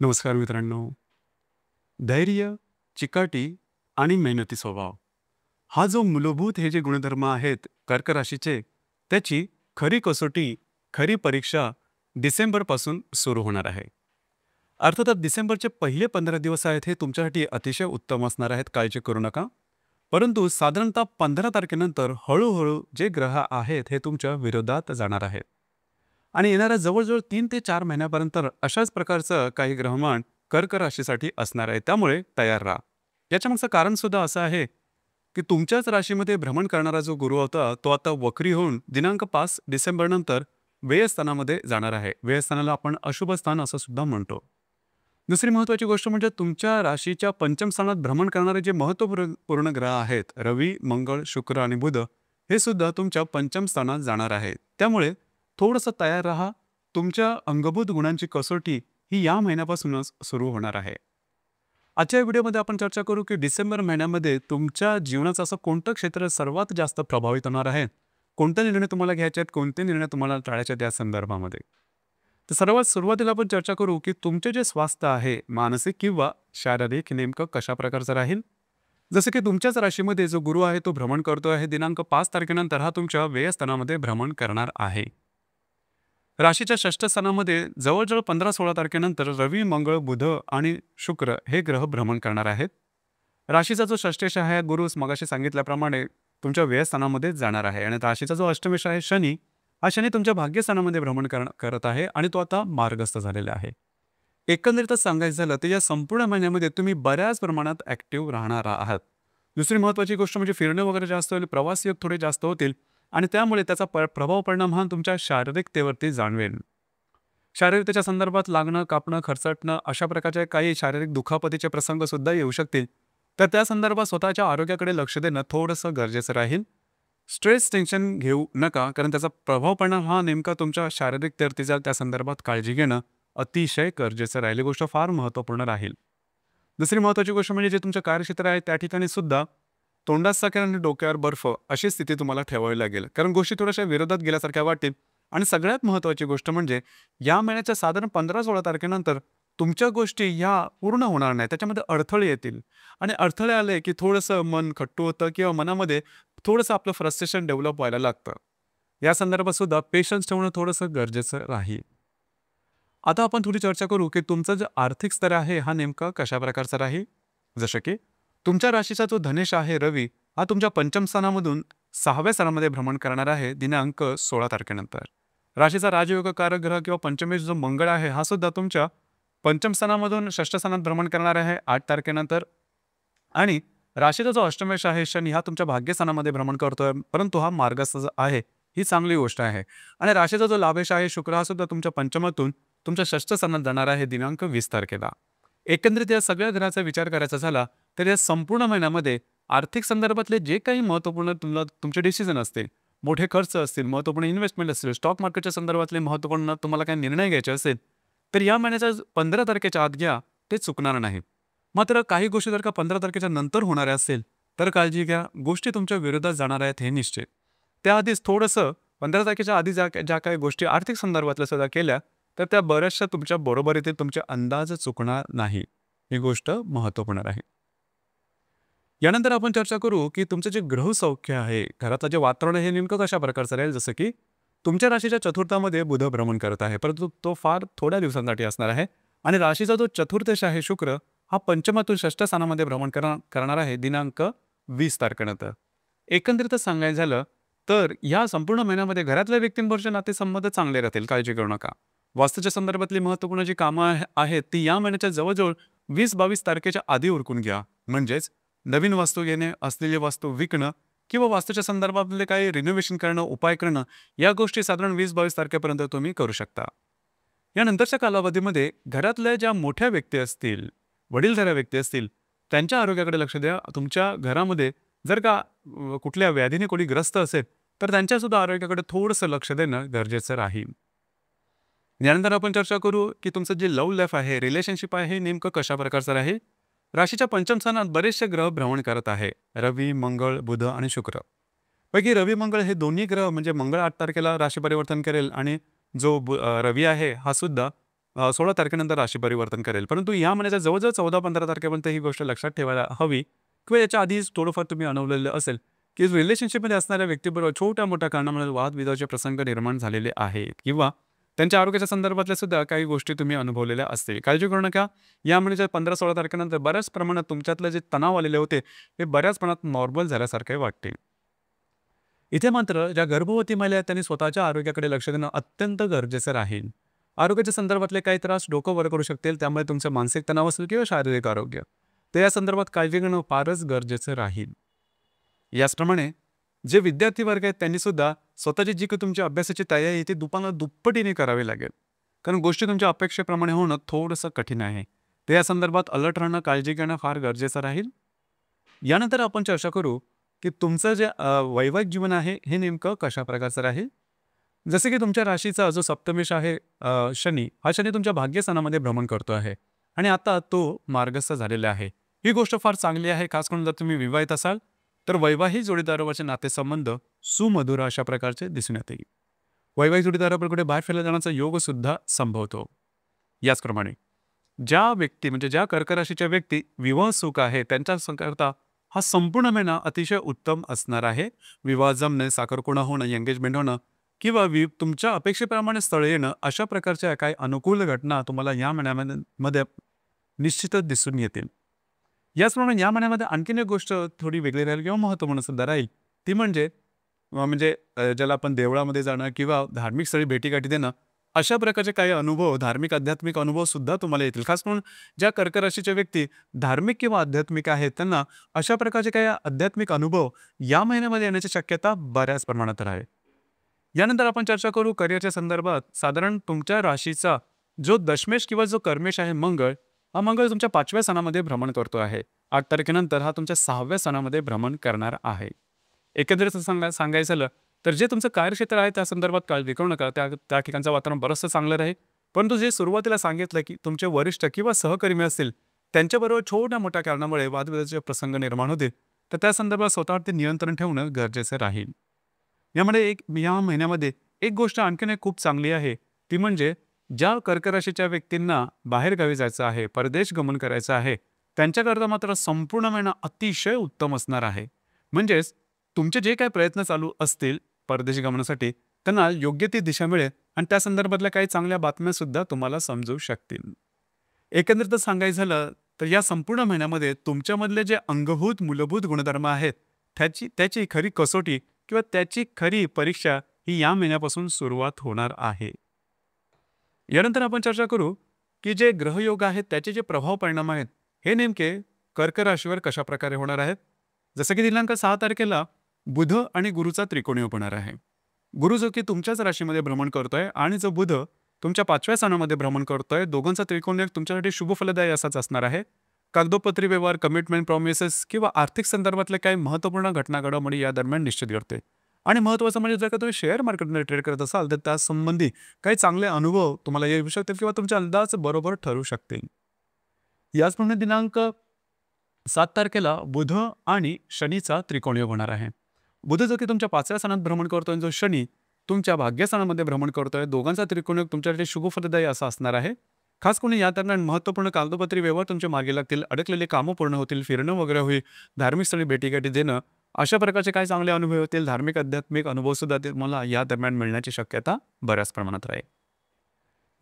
नमस्कार मित्रांनो. धैर्य, चिकाटी आणि मेहनती स्वभाव हा जो मूलभूत हे जे गुणधर्म आहेत कर्क राशीचे, त्याची खरी कसोटी, खरी परीक्षा डिसेंबरपासून सुरू होणार आहे. अर्थातच डिसेंबरचे पहिले 15 दिवस आहेत हे तुमच्यासाठी अतिशय उत्तम असणार आहेत, काळजी करू नका. परंतु साधारणतः 15 तारखेनंतर हळूहळू जे ग्रह आहेत हे तुमच्या विरोधात जाणार आहेत. आणि येणाऱ्या जवळजवळ 3 ते 4 महिन्यापर्यंत अशाच प्रकारचं काही ग्रहमान कर्क राशीसाठी असणार आहे. त्यामुळे तयार राहा. याच्यामागचं कारण सुद्धा असं आहे, की तुमच्याच राशीमध्ये भ्रमण करणारा जो गुरु होता, तो आता वक्री होऊन दिनांक 5 डिसेंबरनंतर व्ययस्थानामध्ये जाणार आहे. व्ययस्थानाला आपण अशुभ स्थान असं सुद्धा म्हणतो. दुसरी महत्त्वाची गोष्ट म्हणजे तुमच्या राशीच्या पंचम स्थानात भ्रमण करणारे जे महत्त्वपूर्ण ग्रह आहेत, रवी, मंगळ, शुक्र आणि बुध, हे सुद्धा तुमच्या पंचम स्थानात जाणार आहेत. त्यामुळे थोडंसं तयार राहा. तुमच्या अंगभूत गुणांची कसोटी ही या महिन्यापासूनच सुरू होणार आहे. आजच्या व्हिडिओमध्ये आपण चर्चा करू की डिसेंबर महिन्यामध्ये तुमच्या जीवनाचं असं कोणतं क्षेत्र सर्वात जास्त प्रभावित होणार आहे, कोणते निर्णय तुम्हाला घ्यायचे आहेत, कोणते निर्णय तुम्हाला टाळायचे आहेत या संदर्भामध्ये. तर सर्वात सुरुवातीला आपण चर्चा करू की तुमचे जे स्वास्थ्य आहे मानसिक किंवा शारीरिक नेमकं कशा प्रकारचं राहील. जसं की तुमच्याच राशीमध्ये जो गुरु आहे तो भ्रमण करतो आहे. दिनांक 5 तारखेनंतर हा तुमच्या व्ययस्थानामध्ये भ्रमण करणार आहे. राशीच्या षष्ठ स्थानामध्ये जवळजवळ 15-16 तारखेनंतर रवी, मंगळ, बुध आणि शुक्र हे ग्रह भ्रमण करणार आहेत. राशीचा जो षष्ठेश आहे गुरु मगाशी सांगितल्याप्रमाणे तुमच्या व्ययस्थानामध्ये जाणार आहे आणि राशीचा जो अष्टमेश आहे शनी, हा शनी तुमच्या भाग्यस्थानामध्ये भ्रमण करत आहे आणि तो आता मार्गस्थ झालेला आहे. एकंदरीतच सांगायचं झालं तर या संपूर्ण महिन्यामध्ये तुम्ही बऱ्याच प्रमाणात ॲक्टिव्ह राहणार आहात. दुसरी महत्त्वाची गोष्ट म्हणजे फिरणं वगैरे जास्त होईल, प्रवास योग थोडे जास्त होतील आणि त्यामुळे त्याचा प्रभाव परिणाम हा तुमच्या शारीरिकतेवरती जाणवेल. शारीरतेच्या संदर्भात लागणं, कापणं, खरचटणं अशा प्रकारचे काही शारीरिक दुखापतीचे प्रसंगसुद्धा येऊ शकतील. तर त्या संदर्भात स्वतःच्या आरोग्याकडे लक्ष देणं थोडंसं गरजेचं राहील. स्ट्रेस, टेन्शन घेऊ नका, कारण त्याचा प्रभाव परिणाम हा नेमका तुमच्या शारीरिकतेवरती जाईल. त्या संदर्भात काळजी घेणं अतिशय गरजेचं राहील. ही गोष्ट फार महत्त्वपूर्ण राहील. दुसरी महत्त्वाची गोष्ट म्हणजे जे तुमचं कार्यक्षेत्र आहे त्या ठिकाणी सुद्धा तोंडात साखर आणि डोक्यावर बर्फ अशी स्थिती तुम्हाला ठेवावी लागेल, कारण गोष्टी थोड्याशा विरोधात गेल्यासारख्या वाटतील. आणि सगळ्यात महत्त्वाची गोष्ट म्हणजे या महिन्याच्या साधारण 15-16 तारखेनंतर तुमच्या गोष्टी ह्या पूर्ण होणार नाही, त्याच्यामध्ये अडथळे येतील आणि अडथळे आले की थोडंसं मन खट्टू होतं किंवा मनामध्ये थोडंसं आपलं फ्रस्ट्रेशन डेव्हलप व्हायला लागतं. या संदर्भात सुद्धा पेशन्स ठेवणं थोडंसं गरजेचं राहील. आता आपण थोडी चर्चा करू की तुमचा जो आर्थिक स्तर आहे हा नेमका कशा प्रकारचा राहील. जसं की तुमच्या राशीचा जो धनेश आहे रवी, हा तुमच्या पंचम स्थानामधून 6व्या स्थानामध्ये भ्रमण करणार आहे दिनांक 16 तारखेनंतर. राशीचा राजयोग कारक ग्रह किंवा पंचमेश जो मंगळ आहे हा सुद्धा तुमच्या पंचम स्थानामधून षष्ठ स्थानात भ्रमण करणार आहे 8 तारखेनंतर. आणि राशीचा जो अष्टमेश आहे शनी हा तुमच्या भाग्यस्थानामध्ये भ्रमण करतोय, परंतु हा मार्गस्थ आहे, ही चांगली गोष्ट आहे. आणि राशीचा जो लाभेश आहे शुक्र हा सुद्धा तुमच्या पंचमातून तुमच्या षष्ठ स्थानात जाणार आहे दिनांक 20 तारखेला. एकंदरीत या सगळ्या ग्रहाचा विचार करायचा झाला तर या संपूर्ण महिन्यामध्ये आर्थिक संदर्भातले जे काही महत्त्वपूर्ण तुमचे डिसिजन असतील, मोठे खर्च असतील, महत्त्वपूर्ण इन्व्हेस्टमेंट असतील, स्टॉक मार्केटच्या संदर्भातले महत्त्वपूर्ण तुम्हाला काही निर्णय घ्यायचे असेल, तर या महिन्याच्या 15 तारखेच्या आत घ्या, ते चुकणार नाही. मात्र काही गोष्टी जर का 15 तारखेच्या नंतर होणाऱ्या असेल तर काळजी घ्या, गोष्टी तुमच्या विरोधात जाणार आहेत हे निश्चित. त्याआधीच थोडंसं 15 तारखेच्या आधी ज्या ज्या काही गोष्टी आर्थिक संदर्भातल्या सुद्धा केल्या तर त्या बऱ्याचशा तुमच्या बरोबर येतील, तुमचे अंदाज चुकणार नाही. ही गोष्ट महत्त्वपूर्ण आहे. यानंतर आपण चर्चा करू की तुमचं जे ग्रहसौख्य आहे, घरातलं जे वातावरण आहे हे नेमकं कशा प्रकारचं राहील. जसं की तुमच्या राशीच्या चतुर्थामध्ये बुध भ्रमण करत आहे, परंतु तो फार थोड्या दिवसांसाठी असणार आहे. आणि राशीचा जो चतुर्थेश आहे शुक्र हा पंचमातून षष्ठ स्थानामध्ये भ्रमण करणार आहे दिनांक 20 तारखेनंतर. एकंदरीतच सांगायचं झालं तर या संपूर्ण महिन्यामध्ये घरातल्या व्यक्तींबरोबरचे नातेसंबंध चांगले राहतील, काळजी करू नका. वास्तूच्या संदर्भातली महत्त्वपूर्ण जी कामं आहेत ती या महिन्याच्या जवळजवळ 20-22 तारखेच्या आधी उरकून घ्या. म्हणजेच नवीन वास्तू घेणे, असलेली वास्तू विकणं किंवा वास्तूच्या संदर्भातले काही रिनोव्हेशन करणं, उपाय करणं, या गोष्टी साधारण 20-22 तारखेपर्यंत तुम्ही करू शकता. यानंतरच्या कालावधीमध्ये घरातल्या ज्या मोठ्या व्यक्ती असतील, वडीलधाऱ्या व्यक्ती असतील, त्यांच्या आरोग्याकडे लक्ष द्या. तुमच्या घरामध्ये जर का कुठल्या व्याधीने कोणी ग्रस्त असेल तर त्यांच्यासुद्धा आरोग्याकडे थोडंसं लक्ष देणं गरजेचं राहील. यानंतर आपण चर्चा करू की तुमचं जे लव्ह लाईफ आहे, रिलेशनशिप आहे, हे नेमकं कशा प्रकारचं राहील. राशीच्या पंचम स्थानात बरेचसे ग्रह भ्रमण करत आहे, रवी, मंगळ, बुध आणि शुक्र. पैकी रवी, मंगळ हे दोन्ही ग्रह म्हणजे मंगळ 8 तारखेला राशी परिवर्तन करेल आणि जो रवी आहे हा सुद्धा 16 तारखेनंतर राशी परिवर्तन करेल. परंतु या महिन्याच्या जवळ-जवळ 14-15 तारखेपर्यंत ही गोष्ट लक्षात ठेवायला हवी किंवा याच्या आधीच थोडंफार तुम्ही अनुभवलेलं असेल, की रिलेशनशिपमध्ये असणाऱ्या व्यक्तीबरोबर छोट्या-मोठ्या कारणामुळे वादविवादाचे प्रसंग निर्माण झालेले आहेत किंवा त्यांच्या आरोग्याच्या संदर्भातल्या सुद्धा काही गोष्टी तुम्ही अनुभवलेल्या असतील. काळजी करू नका. या महिन्याच्या 15-16 तारखेनंतर बऱ्याच प्रमाणात तुमच्यातले जे तणाव आलेले होते, हे बऱ्याच प्रमाणात नॉर्मल झाल्यासारखे वाटते. इथे मात्र ज्या गर्भवती महिला आहेत त्यांनी स्वतःच्या आरोग्याकडे लक्ष देणं अत्यंत गरजेचं राहील. आरोग्याच्या संदर्भातले काही त्रास डोकं वर करू शकतील, त्यामुळे तुमचं मानसिक तणाव असेल किंवा शारीरिक आरोग्य, तर या संदर्भात काळजी घेणं फारच गरजेचं राहील. याचप्रमाणे जे विद्यार्थी वर्ग आहेत त्यांनी सुद्धा स्वतःची जी काही तुमची अभ्यासाची तयारी आहे ती दुप्पटीने करावी लागेल. कारण गोष्टी तुमच्या अपेक्षेप्रमाणे होणं थोडंसं कठीण आहे. तर या संदर्भात अलर्ट राहणं, काळजी घेणं फार गरजेचं राहील. यानंतर आपण चर्चा करू की तुमचं जे वैवाहिक जीवन आहे हे नेमकं कशा प्रकारचं राहील. जसे की तुमच्या राशीचा जो सप्तमेश आहे शनी, हा शनी तुमच्या भाग्यस्थानामध्ये भ्रमण करतो आहे आणि आता तो मार्गस्थ झालेला आहे. ही गोष्ट फार चांगली आहे. खास करून जर तुम्ही विवाहित असाल तर वैवाहिक जोडीदारावरचे नातेसंबंध सुमधुर अशा प्रकारचे दिसून येतील. वैवाहिक जोडीदाराबरोबर कुठे बाहेर फिरला जाण्याचा योग सुद्धा संभवतो. याचप्रमाणे ज्या व्यक्ती म्हणजे ज्या कर्क राशीच्या व्यक्ती विवाह सुख आहे त्यांच्याकरता हा संपूर्ण महिना अतिशय उत्तम असणार आहे. विवाह जमणे, साखरपुडा होणं, एंगेजमेंट होणं किंवा तुमच्या अपेक्षेप्रमाणे स्थळ येणं अशा प्रकारच्या काही अनुकूल घटना तुम्हाला या महिन्यामध्ये निश्चितच दिसून येतील. याचप्रमाणे या महिन्यामध्ये आणखीन एक गोष्ट थोडी वेगळी राहील किंवा महत्त्वपूर्ण सुद्धा राहील, ती म्हणजे ज्याला आपण देवळामध्ये जाणं किंवा धार्मिक स्थळी भेटीगाठी देणं अशा प्रकारचे काही अनुभव, धार्मिक आध्यात्मिक अनुभव सुद्धा तुम्हाला येतील. खास करून ज्या कर्क राशीच्या व्यक्ती धार्मिक किंवा आध्यात्मिक आहेत त्यांना अशा प्रकारचे काही आध्यात्मिक अनुभव या महिन्यामध्ये येण्याची शक्यता बऱ्याच प्रमाणात आहे. यानंतर आपण चर्चा करू करिअरच्या संदर्भात. साधारण तुमच्या राशीचा जो दशमेश किंवा जो कर्मेश आहे मंगळ, हा मंगळ तुमच्या 5व्या स्थानामध्ये भ्रमण करतो आहे. 8 तारखेनंतर हा तुमच्या 6व्या स्थानामध्ये भ्रमण करणार आहे. एकंदरीत सांगायचं झालं तर जे तुमचं कार्यक्षेत्र आहे त्या संदर्भात काळजी करू नका. त्या ठिकाणचं वातावरण बरंचसं चांगलं राहील. परंतु जे सुरुवातीला सांगितलं की तुमचे वरिष्ठ किंवा सहकर्मी असतील त्यांच्याबरोबर छोट्या-मोठ्या कारणामुळे वादविवादाचे प्रसंग निर्माण होतील, तर त्या संदर्भात स्वतःवरती नियंत्रण ठेवणं गरजेचं राहील. या महिन्यामध्ये एक गोष्ट आणखीन एक खूप चांगली आहे, ती म्हणजे ज्या कर्क राशीच्या व्यक्तींना बाहेरगावी जायचं आहे, परदेश गमन करायचं आहे, त्यांच्याकरता मात्र संपूर्ण महिना अतिशय उत्तम असणार आहे. म्हणजेच तुमचे जे काही प्रयत्न चालू असतील परदेशी गमनासाठी त्यांना योग्य ती दिशा मिळेल आणि त्या संदर्भातल्या काही चांगल्या बातम्या सुद्धा तुम्हाला समजू शकतील. एकंदरीत सांगायचं झालं तर या संपूर्ण महिन्यामध्ये तुमच्यामधले जे अंगभूत मूलभूत गुणधर्म आहेत त्याची खरी कसोटी किंवा त्याची खरी परीक्षा ही या महिन्यापासून सुरुवात होणार आहे. यानंतर आपण चर्चा करू की जे ग्रहयोग आहेत त्याचे जे प्रभाव परिणाम आहेत हे नेमके कर्क राशीवर कशा प्रकारे होणार आहेत. जसं की दिनांक 6 तारखेला बुध आणि गुरुचा त्रिकोणयोग होणार आहे. गुरु जो की तुमच्याच राशीमध्ये भ्रमण करतोय आणि जो बुध तुमच्या 5व्या स्थानामध्ये भ्रमण करतोय, दोघांचा त्रिकोणयोग तुमच्यासाठी शुभफलदायी असाच असणार आहे. कागदोपत्री व्यवहार, कमिटमेंट, प्रॉमिसेस किंवा आर्थिक संदर्भातले काही महत्त्वपूर्ण घटना घडामोडी या दरम्यान निश्चित करते. आणि महत्त्वाचं म्हणजे जर का तुम्ही शेअर मार्केटमध्ये ट्रेड करत असाल तर त्यासंबंधी काही चांगले अनुभव तुम्हाला येऊ शकतील किंवा तुमचे अंदाज बरोबर ठरू शकतील. याचप्रमाणे दिनांक 7 तारखेला बुध आणि शनीचा त्रिकोणयोग होणार आहे. बुध जो की तुमच्या 5व्या स्थानात भ्रमण करतोय, जो शनी तुमच्या भाग्यस्थानामध्ये भ्रमण करतोय, दोघांचा त्रिकोणयोग तुमच्यासाठी शुभफलदायी असा असणार आहे. खास करून या दरम्यान महत्त्वपूर्ण कागदोपत्री व्यवहार तुमच्या मार्गी लागतील, अडकलेले कामं पूर्ण होतील, फिरणं वगैरे होईल, धार्मिक स्थळी भेटीगाठी देणं अशा प्रकारचे काही चांगले अनुभव होतील. धार्मिक आध्यात्मिक अनुभव सुद्धा तुम्हाला या दरम्यान मिळण्याची शक्यता बऱ्याच प्रमाणात राहील.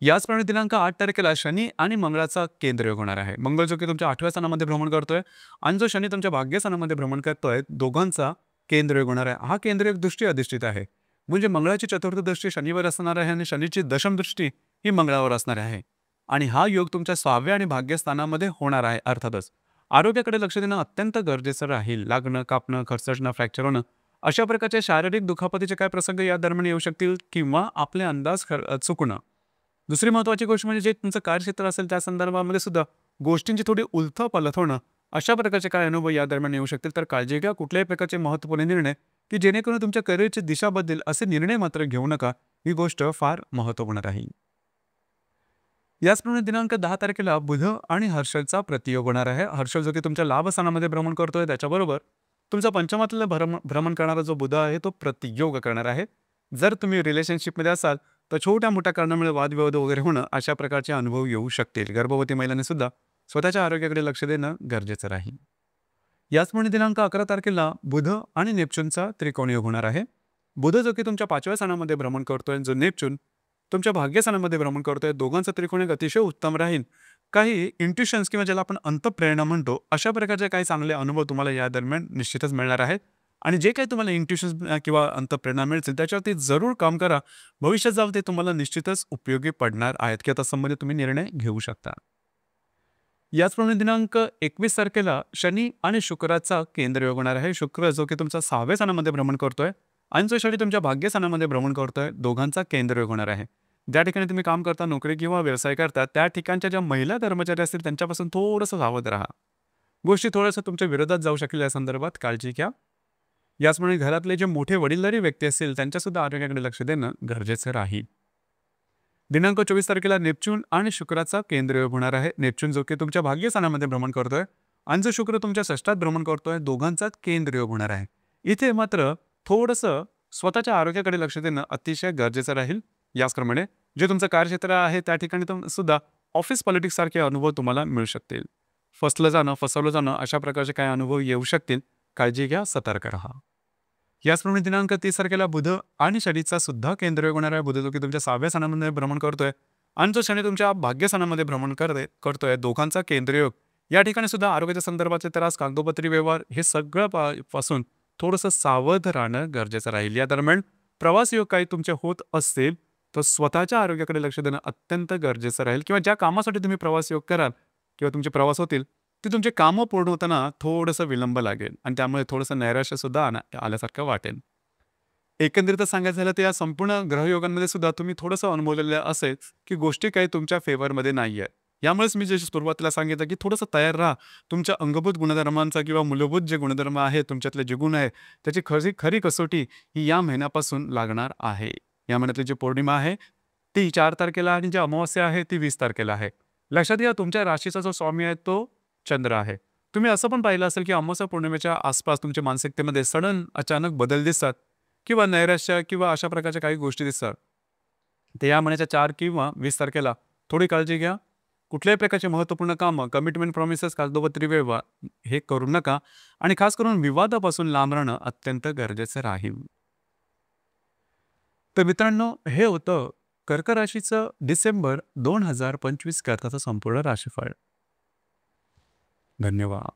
याचप्रमाणे दिनांक 8 तारखेला शनी आणि मंगळाचा केंद्रयोग होणार आहे. मंगळ जो की तुमच्या 8व्या स्थानामध्ये भ्रमण करतोय आणि जो शनी तुमच्या भाग्यस्थानामध्ये भ्रमण करतोय, दोघांचा केंद्रयोग होणार आहे. हा केंद्रयोग दृष्टी अधिष्ठित आहे. म्हणजे मंगळाची चतुर्थ दृष्टी शनीवर असणार आहे आणि शनीची दशम दृष्टी ही मंगळावर असणार आहे. आणि हा योग तुमच्या 6व्या आणि भाग्यस्थानामध्ये होणार आहे. अर्थातच आरोग्याकडे लक्ष देणं अत्यंत गरजेचं राहील. लागणं, कापणं, खरचटणं, फ्रॅक्चर होणं अशा प्रकारचे शारीरिक दुखापतीचे काय प्रसंग या दरम्यान येऊ शकतील किंवा आपले अंदाज चुकणं. दुसरी महत्त्वाची गोष्ट म्हणजे जे तुमचं कार्यक्षेत्र असेल त्या संदर्भामध्ये सुद्धा गोष्टींची थोडी उलथापालथ होणं अशा प्रकारचे काय अनुभव या दरम्यान येऊ शकतील. तर काळजी घ्या. कुठल्याही प्रकारचे महत्त्वपूर्ण निर्णय की जेणेकरून तुमच्या करिअरची दिशा बदलेल असे निर्णय मात्र घेऊ नका. ही गोष्ट फार महत्त्वपूर्ण राहील. याचप्रमाणे दिनांक 10 तारखेला बुध आणि हर्षलचा प्रतियोग होणार आहे. हर्षल जो की तुमच्या लाभस्थानामध्ये भ्रमण करतोय, त्याच्याबरोबर तुमचा पंचमातलं भ्रमण करणारा जो बुध आहे तो प्रतियोग करणार आहे. जर तुम्ही रिलेशनशिपमध्ये असाल तर छोट्या मोठ्या कारणामुळे वादविवाद वगैरे होणं अशा प्रकारचे अनुभव येऊ शकतील. गर्भवती महिलांनी सुद्धा स्वतःच्या आरोग्याकडे लक्ष देणं गरजेचं राहील. याचप्रमाणे दिनांक 11 तारखेला बुध आणि नेपच्यूनचा त्रिकोणी योग होणार आहे. बुध जो की तुमच्या 5व्या स्थानामध्ये भ्रमण करतोय, जो नेपच्यून तुमच्या भाग्यस्थानामध्ये भ्रमण करतोय, दोघांचा त्रिकोणी योग अतिशय उत्तम राहील. काही इंट्युशन्स किंवा ज्याला आपण अंतःप्रेरणा म्हणतो, अशा प्रकारचे काही चांगले अनुभव तुम्हाला या दरम्यान निश्चितच मिळणार आहेत. आणि जे काही तुम्हाला इंट्युशन्स किंवा अंतःप्रेरणा मिळतील त्याच्यावरती जरूर काम करा. भविष्यात जाऊन ते तुम्हाला निश्चितच उपयोगी पडणार आहेत, की आता संबंधित तुम्ही निर्णय घेऊ शकता. याचप्रमाणे दिनांक 21 तारखेला शनी आणि शुक्राचा केंद्र योग होणार आहे. शुक्र जो की तुमचा 6व्या स्थानामध्ये भ्रमण करतोय आणि जो शनी तुमच्या भाग्यस्थानामध्ये भ्रमण करतोय, दोघांचा केंद्र योग होणार आहे. ज्या ठिकाणी तुम्ही काम करता, नोकरी किंवा व्यवसाय करता, त्या ठिकाणच्या ज्या महिला कर्मचारी असतील त्यांच्यापासून थोडंसं सावध राहा. गोष्टी थोड्याशा तुमच्या विरोधात जाऊ शकेल, या संदर्भात काळजी घ्या. याचप्रमाणे घरातले जे मोठे वडीलधारी व्यक्ती असतील त्यांच्यासुद्धा आरोग्याकडे लक्ष देणं गरजेचं राहील. दिनांक 24 तारखेला नेपच्यून आणि शुक्राचा केंद्र योग होणार आहे. नेपच्यून जो की तुमच्या भाग्यस्थानामध्ये भ्रमण करतोय आणि जो शुक्र तुमच्या षष्ठात भ्रमण करतोय, दोघांचाच केंद्र योग होणार आहे. इथे मात्र थोडंसं स्वतःच्या आरोग्याकडे लक्ष देणं अतिशय गरजेचं राहील. याचप्रमाणे जे तुमचं कार्यक्षेत्र आहे त्या ठिकाणी सुद्धा ऑफिस पॉलिटिक्स सारखे अनुभव तुम्हाला मिळू शकतील. फसलं जाणं, फसवलं जाणं अशा प्रकारचे काही अनुभव येऊ शकतील. काळजी घ्या, सतर्क राहा. याचप्रमाणे दिनांक 30 तारखेला बुध आणि शनीचा सुद्धा केंद्र योग होणार आहे. बुध जो की तुमच्या 6व्या स्थानामध्ये भ्रमण करतोय आणि जो शनी तुमच्या भाग्यस्थानामध्ये भ्रमण करतोय, दोघांचा केंद्र योग. या ठिकाणी सुद्धा आरोग्याच्या संदर्भाचे त्रास, कागदोपत्री व्यवहार हे सगळं पासून थोडंसं सावध राहणं गरजेचं राहील. या दरम्यान प्रवास योग काही तुमचे होत असतील तर स्वतःच्या आरोग्याकडे लक्ष देणं अत्यंत गरजेचं राहील. किंवा ज्या कामासाठी तुम्ही प्रवास योग कराल किंवा तुमचे प्रवास होतील ते तुमचे कामं पूर्ण होताना थोडंसं विलंब लागेल आणि त्यामुळे थोडंसं नैराश्य सुद्धा आल्यासारखं वाटेल. एकंदरीतच सांगायचं झालं तर या संपूर्ण ग्रहयोगांमध्ये सुद्धा तुम्ही थोडंसं अनुभवलेलं असेल की गोष्टी काही तुमच्या फेवरमध्ये नाही आहेत. यामुळेच मी जे सुरुवातीला सांगितलं की थोडंसं तयार राहा. तुमच्या अंगभूत गुणधर्मांचा किंवा मूलभूत जे गुणधर्म आहेत, तुमच्यातले जे गुण आहे त्याची खरी कसोटी ही या महिन्यापासून लागणार आहे. या महिन्यातली जी पौर्णिमा आहे ती 4 तारखेला आणि जी अमावस्या आहे ती 20 तारखेला आहे. लक्षात घ्या, तुमच्या राशीचा जो स्वामी आहे तो चंद्र आहे. तुम्ही असं पण पाहिलं असेल की अमावस्या पौर्णिमेच्या आसपास तुमच्या मानसिकतेमध्ये सडन अचानक बदल दिसतात किंवा नैराश्य किंवा अशा प्रकारच्या काही गोष्टी दिसतात. ते या महिन्याच्या 4 किंवा 20 तारखेला थोडी काळजी घ्या. कुठल्याही प्रकारचे महत्त्वपूर्ण कामं, कमिटमेंट, प्रॉमिसेस, कागदोपत्री व्यवहार हे करू नका आणि खास करून विवादापासून लांब राहणं अत्यंत गरजेचं राहील. तर मित्रांनो, हे होतं कर्क राशीचं डिसेंबर 2025 करताचं संपूर्ण राशीफळ. धन्यवाद.